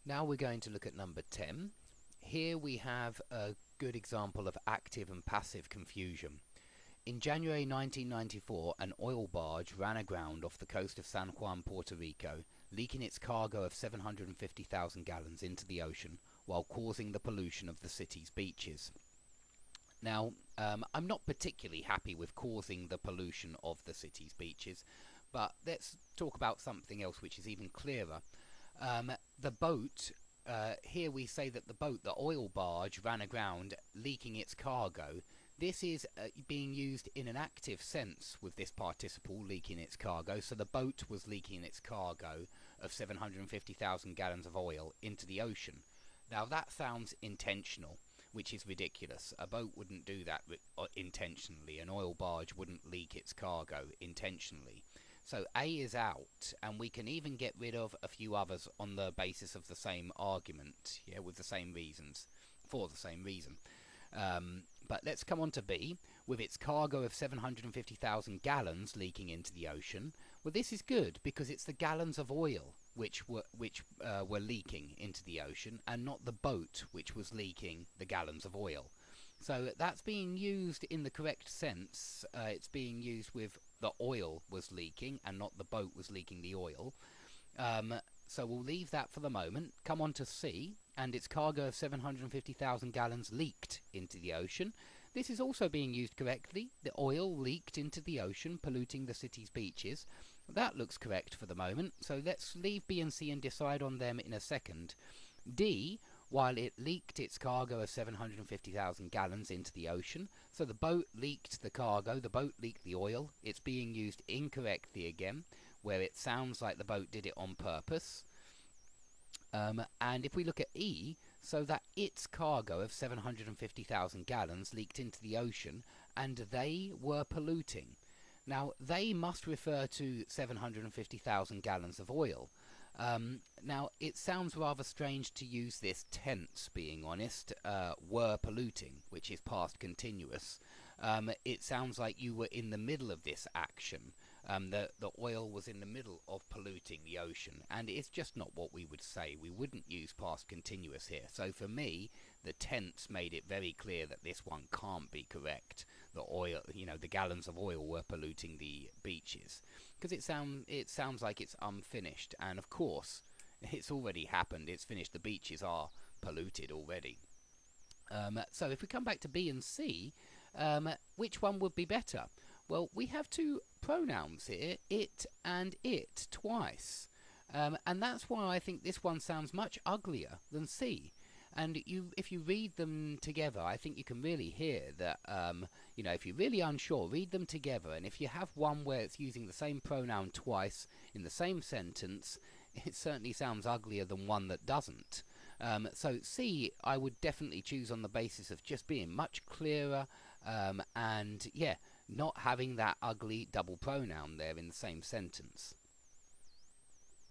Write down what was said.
Now we're going to look at number 10. Here we have a good example of active and passive confusion. In January 1994, an oil barge ran aground off the coast of San Juan, Puerto Rico, leaking its cargo of 750,000 gallons into the ocean while causing the pollution of the city's beaches. Now, I'm not particularly happy with causing the pollution of the city's beaches, but let's talk about something else which is even clearer. The boat, here we say that the oil barge, ran aground, leaking its cargo. This is being used in an active sense with this participle, leaking its cargo. So the boat was leaking its cargo of 750,000 gallons of oil into the ocean. Now that sounds intentional, which is ridiculous. A boat wouldn't do that intentionally. An oil barge wouldn't leak its cargo intentionally. So A is out, and we can even get rid of a few others on the basis of the same argument, yeah, with the same reasons, for the same reason. But let's come on to B, with its cargo of 750,000 gallons leaking into the ocean. Well, this is good, because it's the gallons of oil which were leaking into the ocean, and not the boat which was leaking the gallons of oil. So that's being used in the correct sense. It's being used with the oil was leaking and not the boat was leaking the oil. So we'll leave that for the moment. Come on to C, and its cargo of 750,000 gallons leaked into the ocean. This is also being used correctly. The oil leaked into the ocean, polluting the city's beaches. That looks correct for the moment. So let's leave B and C and decide on them in a second. D, while it leaked its cargo of 750,000 gallons into the ocean, so the boat leaked the cargo, the boat leaked the oil. It's being used incorrectly again, where it sounds like the boat did it on purpose. And if we look at E, so that its cargo of 750,000 gallons leaked into the ocean, and they were polluting. Now, they must refer to 750,000 gallons of oil. Now, it sounds rather strange to use this tense, being honest, were polluting, which is past continuous. It sounds like you were in the middle of this action. The oil was in the middle of polluting the ocean, and it's just not what we would say. We wouldn't use past continuous here. So for me, the tense made it very clear that this one can't be correct. The oil, the gallons of oil were polluting the beaches, because it sounds like it's unfinished, and of course it's already happened. It's finished. The beaches are polluted already. So if we come back to B and C, which one would be better? Well, we have two pronouns here, it and it, twice. And that's why I think this one sounds much uglier than C. And if you read them together, I think you can really hear that, if you're really unsure, read them together. And if you have one where it's using the same pronoun twice in the same sentence, it certainly sounds uglier than one that doesn't. So C, I would definitely choose on the basis of just being much clearer, and, yeah, not having that ugly double pronoun there in the same sentence.